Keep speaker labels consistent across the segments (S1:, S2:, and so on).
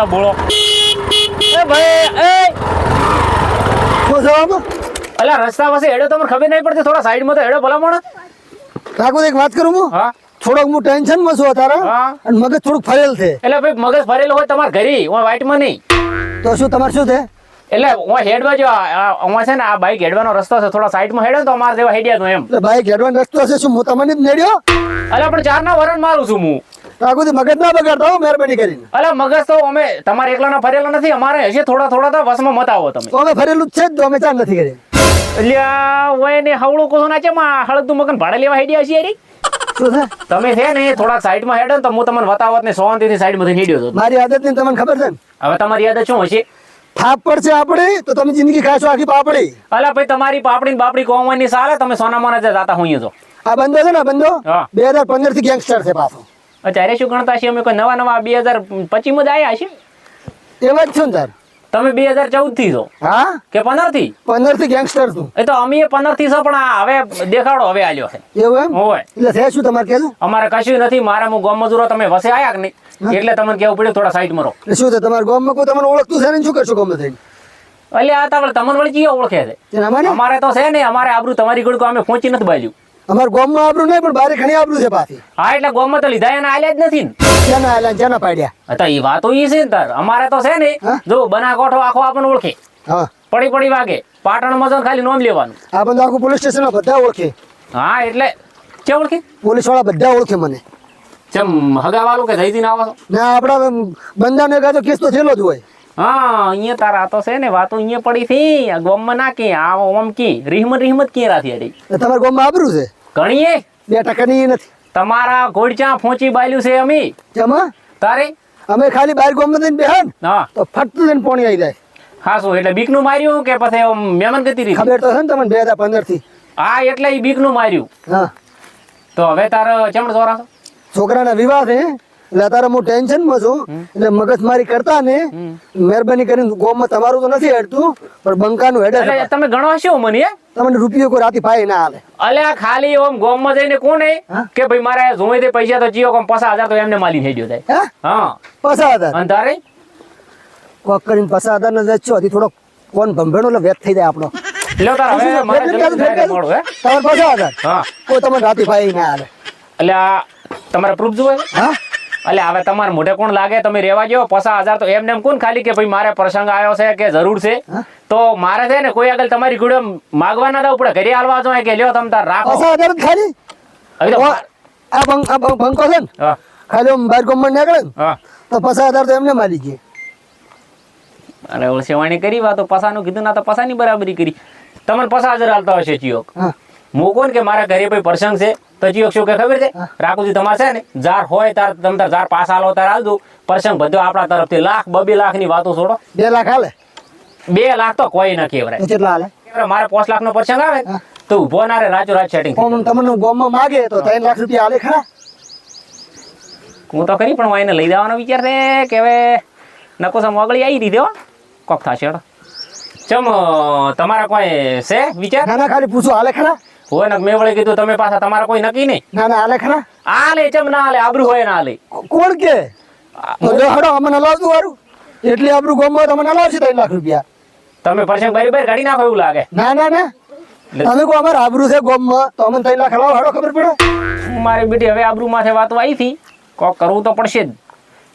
S1: ના બોલો એ ભાઈ એ
S2: શું જવાબ
S1: અલા રસ્તા પાસે હેડો તમને ખબર નહીં પડતી થોડા સાઈડમાં તો હેડો ભલામણ
S2: ઠાકોર એક વાત કરું હું
S1: હા
S2: થોડોક હું ટેન્શન માં છું તારા
S1: હા.
S2: અને મગજ થોડુંક ફરેલ છે
S1: એટલે ભાઈ મગજ ફરેલો હોય તમારા ઘરે હું વાઈટમાં નહીં
S2: તો શું તમારે શું છે
S1: એટલે હું હેડવા જો અમાર છે ને આ બાઈક હેડવાનો રસ્તો છે થોડા સાઈડમાં હેડો ને તો અમારે જેવા હેડ્યા તો એમ
S2: એટલે ભાઈ ગેડવાન રસ્તો છે શું હું તમને જ નેડ્યો
S1: અલા પણ ચારના વરણ મારું છું હું
S2: ઠાકોર મગજ ના બગાડતા હો મહેરબાની કરીને
S1: અલા મગજ તો અમે તમારે એકલાના ફરેલો નથી અમારે હજી થોડા થોડા તો વસમાં મત આવો તમે
S2: તો અમે ફરેલું જ છે જ તો અમે ચાર નથી કરી
S1: એટલે આ ઓય ને હવળું કોસો નાચે માં હળદું મગન ભાડે લેવા હેડ્યા છીએ રી
S2: શું છે
S1: તમે છે ને થોડા સાઈડમાં હેડો ને તો હું તમને બતાવત ને શાંતિથી સાઈડમાંથી હેડ્યો હતો
S2: મારી આદત ની તમને ખબર છે ને
S1: હવે તમારી યાદ શું હશે
S2: થાપ પડશે આપણે તો તમે જિંદગી ખાશો આખી પાપડી
S1: અલા ભાઈ તમારી પાપડી ને બાપડી કોમવાની સાલે તમે સોનામાં જ જાતા હોઈએ છો
S2: આ બંદો છે ને આ બંદો
S1: હા.
S2: 2015 થી ગેંગસ્ટર છે પાછો
S1: અત્યારે શું ગણતા છીએ અમે કોઈ નવા 2025 માં જ આયા છે
S2: એવા જ છો ને તાર
S1: તમે 2014 થી છો
S2: હા
S1: કે 15 થી
S2: 15 થી ગેંગસ્ટર છું
S1: એ તો અમે 15 થી છો પણ આ હવે દેખાડો હવે આલ્યો છે
S2: એવું એમ
S1: હોય
S2: એટલે છે શું તમારે કહેજો
S1: અમારે કશું નથી મારે હું ગોમ મજૂરો તમે વસે આયા કે નહીં એટલે તમને કેવું પડ્યું થોડા સાઈડ મરો
S2: એટલે શું છે તમારા ગામમાં કોઈ તમને ઓળખતું છે ને શું કરશો ગામમાં થઈને
S1: એટલે આ તો તમને વળી જીઓ ઓળખે છે
S2: તેના માટે
S1: અમારે તો છે ને અમારે આબરૂ તમારી ગોળકો અમે પહોંચી નથી બાજ્યું
S2: અમારા ગામમાં આબરૂ નહીં પણ બારે ઘણી આબરૂ છે પાછી
S1: હા એટલે ગોમમાં તો લીધા એને આલ્યા જ નથી ને
S2: જેના આયલા જેના પાડ્યા
S1: તો એ વાતો ઈ છે ને તાર અમારે તો છે ને
S2: હા?
S1: જો બના કોઠો આખો આપણને ઓળખે
S2: હા
S1: પડી પડી વાગે પાટણમાં જો ખાલી નોમ લેવાનું
S2: આ બંદો આખું પોલીસ સ્ટેશન બધા ઓળખે
S1: હા એટલે કે ઓળખે
S2: પોલીસ વાળા બધા ઓળખે મને
S1: ચમ હગાવાલું કે જઈથી આવો છો
S2: ને આપડા બંદાને કાજો કેસ તો થયેલો જ હોય
S1: હા અહીંયા તારા તો છે ને વાતો અહીંયા પડી થી આ ગોમમાં ના કે આ ઓમ કી રીહમત કે રાથી અડી
S2: ને તમારા ગામમાં આબરૂ છે
S1: ઘણીએ
S2: 2% નથી
S1: તમારા ઘોડચા ફોંચી બાલ્યું છે અમે
S2: જેમાં
S1: તારે
S2: અમે ખાલી બાર ગામમાં જઈને બેહન
S1: હા
S2: તો ફટ લઈને પોણી આવી જાય
S1: હા શું એટલે બીકનું માર્યું કે પછી મહેમાન ગતિ રીત
S2: ખબર તો છે ને તમને 2015 થી
S1: હા એટલે એ બીકનું માર્યું
S2: હા
S1: તો હવે તારે ચમડ દોરા છો
S2: છોકરાના વિવાહ છે એટલે અત્યારે હું ટેન્શન માં છું એટલે મગજમારી કરતા ને મહેરબાની કરીને ગામમાં તમારું તો નથી હેડતું પણ બંકાનું હેડે
S1: એટલે
S2: છે.
S1: તમે ગણો છો મને હે?
S2: તમને રૂપિયો કોઈ રાતી ભાઈ ના હાલે
S1: અલ્યા ખાલી ઓમ ગોમમાં જઈને કોને
S2: હા?
S1: કે ભાઈ મારે જોઈ દે પૈસા તો જીઓ કોમ 50,000 તો એમને માલી થઈ ગયો થાય
S2: હે
S1: હા
S2: 50,000
S1: અને તારે
S2: કોક કરીને 50,000 ને જચ્છો હજી થોડો કોણ ભંભેણો એટલે વેત થઈ જાય આપણો
S1: લ્યો તાર હવે મારે જલ્દી જાય મોડું હે
S2: તમારે 50,000
S1: હા
S2: કોઈ તમને રાતી ભાઈ ના હાલે
S1: એટલે આ તમારે પ્રૂફ જોવે
S2: હા
S1: એટલે હવે તમારે મોઢે કોણ લાગે તમે રેવા જો 50,000 તો એમને એમ કોણ ખાલી કે ભાઈ મારે પ્રસંગ આવ્યો છે કે જરૂર છે તો મારે છે ને કોઈ આગળ તમારી ઘોડે માગવા ના દઉં પડે ઘરે હાલવા જોઈએ કે લ્યો તમે તાર રાખો
S2: 50,000 જ ખાલી
S1: હવે તો
S2: આ બંકો છે ને
S1: હા
S2: ખાલી આમ બાર ગામમાં નીકળે ને
S1: હા
S2: તો 50,000 તો એમને માલી ગયે
S1: અરે ઓળસેવાણી કરી વા તો પસાનું કીધું ના તો પસાની બરાબરી કરી તમને 50,000 હાલતા હશે ચિયોક
S2: હા
S1: હું કોણ કે મારા ઘરે કોઈ પ્રસંગ છે તો ચિયોક શું કે ખબર છે રાખુજી તમારે છે ને જાર હોય તાર તમે તાર જાર પાસ હાલો તાર હાલ દઉં પ્રસંગ બધો આપણા તરફથી લાખ 2 લાખ ની વાતો છોડો
S2: 2 લાખ હાલે
S1: 2 લાખ તો કોઈ ના કેવરાય
S2: એ કેટલા હાલે
S1: મારે 5 લાખ નો પ્રસંગ આવે ને તો ઉભો ના રે રાજો રાજ સેટિંગ
S2: ઓમ તમને ગામમાં માગે તો 3 લાખ રૂપિયા હાલે ખરા
S1: હું તો કરી પણ હું એને લઈ જવાનો વિચાર છે કે હવે નકો સમ આગળ આવી દીધો કોક થશે હેડો. ચમ તમારા કોઈ છે વિચાર
S2: ના ના ખાલી પૂછો હાલે ખરા
S1: હોય ને મેં વળી કીધું તમે પાછા તમારા કોઈ નક્કી નહીં
S2: ના ના હાલે ખરા
S1: આ લે ચમ ના હાલે આબરૂ હોય ના હાલે
S2: કોણ કે તો જો હડો અમને હલાવતું વારું એટલે આપણું ગામમાં તમને હલાવશે 3 લાખ રૂપિયા
S1: તમે પ્રસંગ બારી બારી કાઢી નાખો એવું લાગે
S2: ના ના ના તમે કહો અમારે આબરૂ છે ગામમાં તો અમને 3 લાખ હલાવો હડો ખબર પડે
S1: મારી બેટી હવે આબરૂ માથે વાતો આવી હતી કોક કરવું તો પડશે જ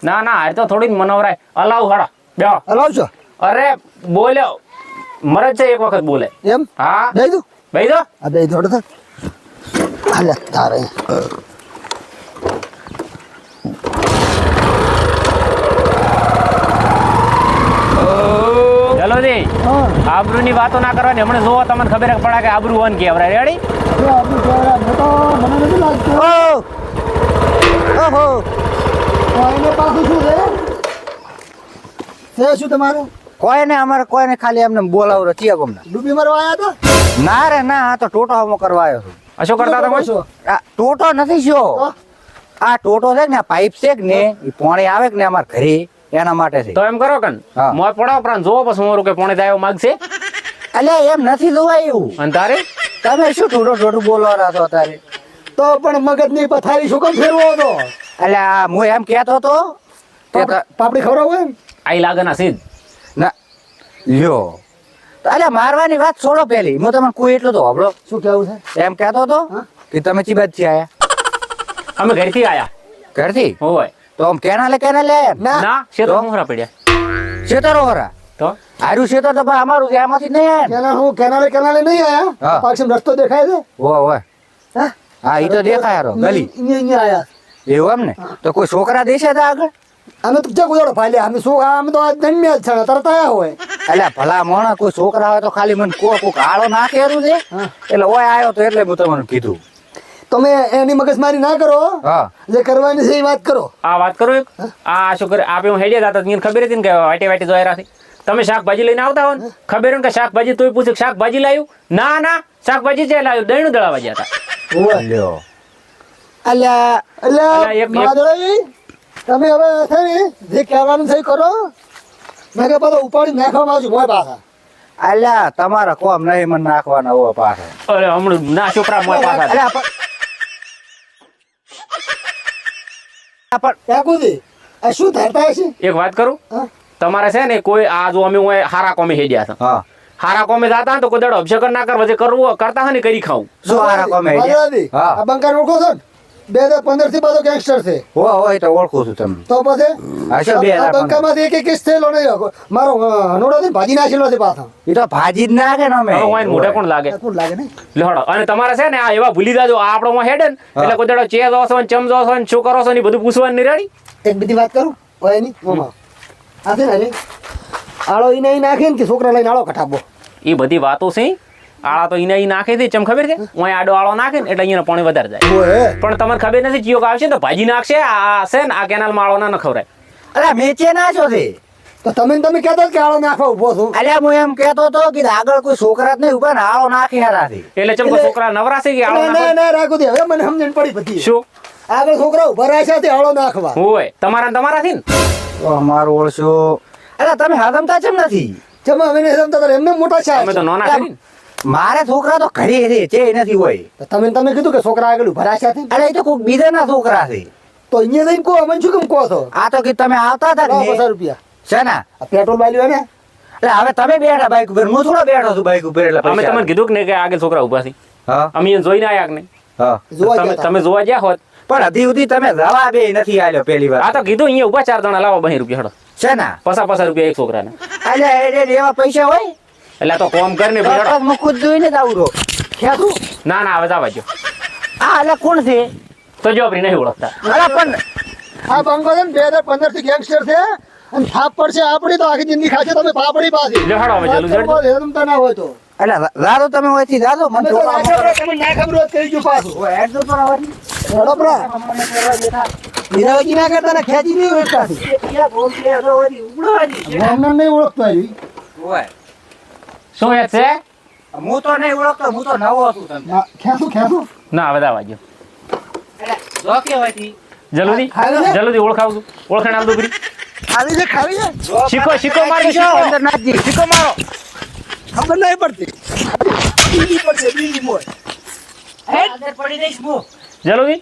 S1: ના ના હારે તો થોડી જ મનવરાય અલાવ હડા બેહો
S2: હલાવશો
S1: અરે બોલ્યો મરજ છે એક વખત બોલે
S2: એમ
S1: હા
S2: દઈ દઉં
S1: ભાઈ દો
S2: આ દઈ દોડ તો હાલે તારે
S1: ચલો જી
S2: હા
S1: આબરૂ ની વાતો ના કરવાની હમણાં જોવો તમને ખબર પડે કે આબરૂ વન કેવરાય રેડી
S2: જો આપણું કહેવાય મોટો મને નથી લાગતું ઓહો કોઈને પાછું શું છે શું તમારે
S3: કોઈને અમારે કોઈને ખાલી એમને બોલાવો ચિયા ગમના
S2: ડૂબી મારવા આવ્યા હતા
S3: ના રે ના આ તો ટોટો હમો કરવા આવ્યો છું
S1: આ શું કરતા તમે
S2: છો
S3: આ ટોટો નથી શો આ ટોટો છે ને પાઇપ છે કે ને એ પાણી આવે કે ને અમાર ઘરે એના માટે છે
S1: તો એમ કરો કન
S3: હા.
S1: મોત પડાવો પણ જોવો પછી મારું કે પોણે દાયો માગશે
S3: અલ્યા એમ નથી જોવાયું
S1: અને તારે
S3: તમે શું ટોટો ટોટું બોલવાના છો તારે
S2: તો પણ મગજની પથારી શું કામ ફેરવો હતો
S3: અલ્યા હું એમ કહેતો તો કે
S2: પાપડી ખવડાવો એમ
S1: આઈ લાગના સીધ
S3: ના લ્યો અલ્યા મારવાની વાત છોડો પેલી હું તમને કોઈ એટલું તો હબળો
S2: શું કેવું છે?
S3: એમ કહેતો તો કે તમે ચી બાજુ આયા
S1: અમે ઘરથી આયા
S3: ઘરથી
S1: હોય
S3: તો આમ કેનાલે આયા ને?
S2: ના
S1: ના છે તો મોહરા પડ્યા
S3: શેતરો વરા
S1: તો
S3: આર્યું શેતર તો પણ અમારું છે આમાંથી નહીં આયા ને?
S2: કેનાલે નહીં આયા
S3: હા.
S2: પાછળ રસ્તો દેખાય છે
S3: ઓય
S2: હા?
S3: હા ઈ તો દેખાય રો ગલી
S2: અહીંયા આયા
S3: એવું એમ ને તો કોઈ છોકરા દેશે તો આગળ
S2: અમે તો ક્યાં ગોળો ફાલ્યા અમે શું અમે તો જન્મ્યા જ છે તરત આયા હોય
S3: અલ્યા ભલા મોણા કોઈ છોકરા હોય તો ખાલી મને કોક આળો નાખેલું છે એટલે ઓય આવ્યો તો એટલે મેં તમને કીધું
S2: તમે એની મગજમારી ના કરો
S3: હા
S2: જે કરવાની છે એ વાત કરો.
S1: આ વાત કરું એક આ શું કરે આપે હું હેડ્યા હતા મને ખબર હતી ને કે વાટે વાટે જોયા રાખી તમે શાકભાજી લઈને આવતા હો ને ખબર હોય ને કે શાકભાજી તોય પૂછ્યું કે શાકભાજી લાવ્યું ના શાકભાજી છે લાવ્યું દહીંનું દળાવા ગયા હતા
S3: લ્યો
S2: અલ્યા
S1: અલ્યા, એક-
S2: માધવરાય, તમે હવે છે ને જે કહેવાનું છે એ કરો મેં કે પાછો ઉપાડી નાખવામાં આવશું મોય પાછા
S3: અલ્યા તમારા કોમ નહીં મને નાખવાના હોય પાછા
S1: અરે હમણાં ના છોકરા મોય પાછા
S3: અલ્યા પણ
S2: કાકુજી આ શું થતા હશે?
S1: એક વાત કરું
S2: હા?
S1: તમારે છે ને કોઈ આ જો અમે હોય હારા કોમે હેડ્યા હતા
S3: હા
S1: હારા કોમે જાતા ને તો કોઈ દાડો અભિષેક ના કરવા જે કરવું કરતા હોય ને કરી ખાવું
S3: શું હારા કોમે
S2: માધવરાયજી,
S3: હા.
S2: આ બંકાર ઓળખો છો ને 2015 થી બધો ગેંગસ્ટર છે
S3: હોય તો ઓળખું છું તમને
S2: તો પછી
S3: હા, શું 2015?
S2: આ બંકામાંથી એક કેસ થયેલો નહીં મારો હનોડો થી ભાજી નાખેલો છે પાછો
S3: ઈ તો ભાજી જ નાખે ને અમે
S1: હવે હોય ને મોઢે કોણ લાગે
S2: કોણ લાગે ને
S1: લહડો અને તમારે છે ને આ એવા ભૂલી જાજો આ આપણો માં હેડે ને એટલે કોઈ દાડો ચેઝ ઓસો ને ચમચો ઓસો ને શું કરો છો ને એ બધું પૂછવાનું નહીં રેડી
S2: એક બીજી વાત કરું હોય ની મોમાં આ છે ને આળો ઈ નહીં નાખે ને કે છોકરા લઈને આળો કઠાબો
S1: એ બધી વાતો છે આળા તો એને નાખે છે ચમ ખબર છે હું આડો આળો નાખે ને એટલે અહીંયા પાણી વધારે જાય
S2: ઓય
S1: પણ તમને ખબર નથી જીઓ આવશે ને તો ભાજી નાખશે આ છે ને આ કેનાલ માં આળો ના ખવરાય
S3: અલ્યા મેચે ના છો તે
S2: તો તમે કહેતા કે આળો નાખવા ઉભો છું
S3: અલ્યા હું એમ કહેતો તો કે આગળ કોઈ છોકરા જ નહીં ઉભા ને આળો નાખે હારાથી
S1: એટલે ચમ કોઈ છોકરા નવરા છે કે આળો
S2: ના
S1: નાખો
S2: ના રાખો દે હવે મને સમજણ પડી બધી
S1: શું
S2: આગળ છોકરા ઉભા રહ્યા છે તે આળો નાખવા
S1: હોય તમારાથી ને
S3: અમારું ઓળશો અલ્યા તમે હાથમતા ચમ નથી
S2: જમા અમે નહીં સમજતા તારે એમને મોટા છે
S1: અમે તો નોના કરી ને.
S3: મારે છોકરા તો ઘરે રે છે નથી હોય
S2: તો તમે કીધું કે છોકરા આગળ ઉભા રહ્યા છે
S3: અરે એ તો કોઈક બીજાના છોકરા છે
S2: તો અહીંયા જઈને કહો અમને શું કેમ કહો છો
S3: આ તો કે તમે આવતા હતા
S2: લાવો
S3: ને
S2: 50 રૂપિયા
S3: છે ને
S2: આ પેટ્રોલ વાળ્યું ને
S3: એટલે હવે તમે બેઠા બાઈક ઉપર હું થોડો બેઠો છું બાઈક ઉપર એટલે
S1: અમે તમને કીધું કે નહીં કે આગળ છોકરા ઉભા છે
S3: હા
S1: અમે એને જોઈને આયા કે નહીં
S3: હા
S2: જોવા
S1: તમે
S2: ગયા તા.
S1: તમે જોવા ગયા હોત
S3: પણ હજી સુધી તમે જવાબ એ નથી આલ્યો પહેલી વાર
S1: આ તો કીધું અહીંયા ઉભા 4 જણા લાવો 2 રૂપિયા હેડો
S3: છે ને
S1: પસા રૂપિયા એક છોકરાને
S3: અલ્યા એવા પૈસા હોય
S1: એટલે આ તો કોમ કરીને
S3: તો
S1: હેડો.
S3: હું ખુદ જોઈને જ આવું રહો
S2: ખેતું
S1: ના હવે જવા જો
S3: આ એટલે કોણ છે
S1: તો જો આપણી નહીં ઓળખતા
S3: અરે પણ
S2: આ બંકો છે ને 2015 થી ગેંગસ્ટર છે અને થાપ પડશે આપણી તો આખી જિંદગી ખાશે તમે પાપડી પાછી
S1: લે હેડો હવે જલ્દી જલ્દી.
S2: હેરમતા ના હોય તો
S3: એટલે દાદો તમે હોયથી દાદો મને
S2: અમે તો ના ખબર, તમને ના ખબર હોત કહી ગયું પાછું
S3: હેડજો પણ હવે
S2: હેડો પ્રા નિરાવતી ના કરતા ને ખેંચી નહીં ઓળખતા અમને નહીં ઓળખતો આવી
S1: શું યાદ છે
S3: હું તો નહીં ઓળખતો હું તો નવો છું તમને
S2: ખેતું
S1: ના હવે જવા જો
S3: જો કે હોયથી
S1: જલ્દી
S2: ખાવી છે?
S1: જલ્દી ઓળખાવ છું ઓળખાણ આપજો કરી
S2: ખાવી છે ખાવી છે
S1: શીખો મારી
S3: અંદર નાખજી
S1: શીખો મારો
S2: ખબર નહીં પડતી બીજી પડશે બીજી મોય
S3: અંદર પડી જઈશ હું
S1: જલ્દી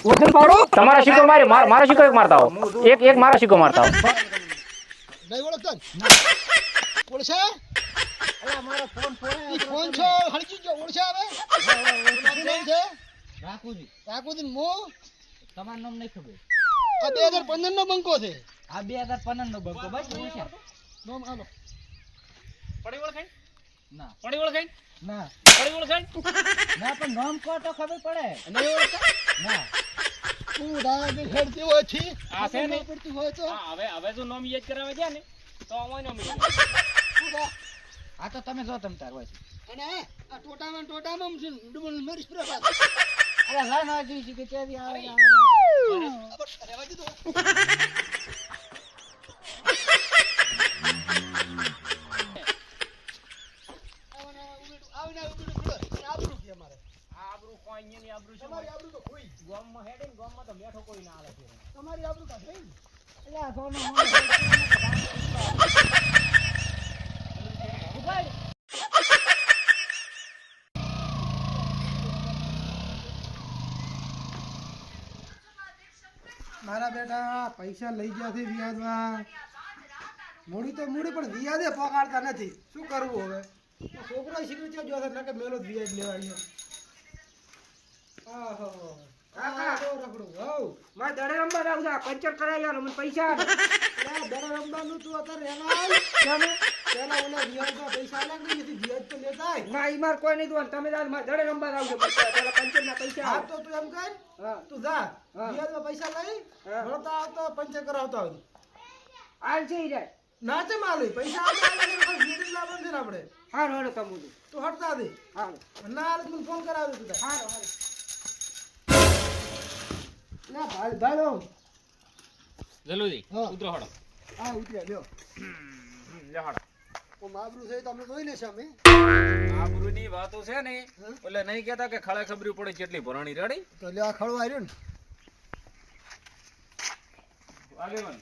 S2: ઓછળ પાડો
S1: તમારા શીખો મારી મારો શીખો એક મારતા હો એક મારો શીખો મારતા હો
S2: નહીં ઓળખતા ઓળશે ફોન છો હળકી જો ઓળશે આવે શું નામ છે રાખુજી મો
S3: તમારું નામ નહીં ખબર
S2: આ 2015 નો બંકો છે
S3: આ 2015 નો બંકો બસ
S2: નામ આલો
S1: પડી ઓળખાય
S3: ના
S1: પડી ઓળખાય
S3: ના
S1: પડી ઓળખાય
S3: ના પણ નામ કહો તો ખબર પડે
S1: નહીં ઓળખતા
S3: ના
S2: તું દાદા ખેડતી હોય છે
S1: આ છે ને
S2: પડતી હોય તો
S1: હા હવે જો નામ યાદ કરાવવા ગયા ને તો અમાય નામ
S3: આ તો તમે જો તમ તાર હોય
S2: અને આ ટોટામાં છે ડબલ મેરી સ્પ્રે પાસ
S3: અરે ના ના જી કે તેવી આવે
S2: રહેવા દીધો આબરૂ કે અમારે
S1: આબરૂ કોઈ ની આબરૂ છે
S2: તમારી આબરૂ તો કોઈ
S1: ગામમાં હેડે ને ગામમાં તો બેઠો કોઈ ના આવે છે
S2: તમારી આબરૂ કા થઈ
S3: એટલે આ સોનો
S2: મારા બેટા પૈસા લઈ ગયા છે વ્યાજમાં મૂડી તો મૂડી પણ વ્યાજે પગાડતા નથી શું કરવું હવે છોકરો શીખવી છે જો કે મેલો જ વ્યાજ લેવાય આહો
S4: કાકા.
S2: રખડું હવ
S4: મારે દડે રમવા જાવ છે પંચર કરાવી આલો મને પૈસા આપો.
S2: દડા રમવાનું તું અત્યારે રહેવા આવ
S4: કેમ?
S2: પેલા ઓલા વ્યાજના પૈસા આલે કે નથી વ્યાજ તો લેતા આય.
S4: ના ઈ માર કોઈ નહીં જોવાનું તમે જાઓ મારે દડે રમવા જાવ છે પેલા પંચર ના પૈસા
S2: હા
S4: આપો.
S2: તો તું એમ કર
S4: હા.
S2: તું જા
S4: હા.
S2: વ્યાજના પૈસા લઈ
S4: હા.
S2: ભણતા આવતો પંચર કરાવતો આવજો
S4: હાલ છે ઈ જાય.
S2: ના છે માલી પૈસા આવતા વ્યાજ લાવવાનું છે ને આપણે
S4: હારું હાલો તમું
S2: તું હટતા દે
S4: હાલો
S2: ના હાલે તું ફોન કરાવજો તું તાર.
S4: હાલો હાલો.
S2: ના ભાઈ ભાઈ
S1: જલુજી
S2: હા.
S1: ઉતરો હડો
S2: હા ઉતર્યા લ્યો
S1: લ્યો હડો
S2: ઓ માબરું છે તો અમે જોઈ લેશે અમે
S1: આ ગુરુની વાતો છે ને એટલે નહીં કહેતા કે ખળે ખબરી પડે કેટલી ભરણી રેડી
S2: તો લ્યો આ ખડવા આવ્યો ને
S1: આગેવાન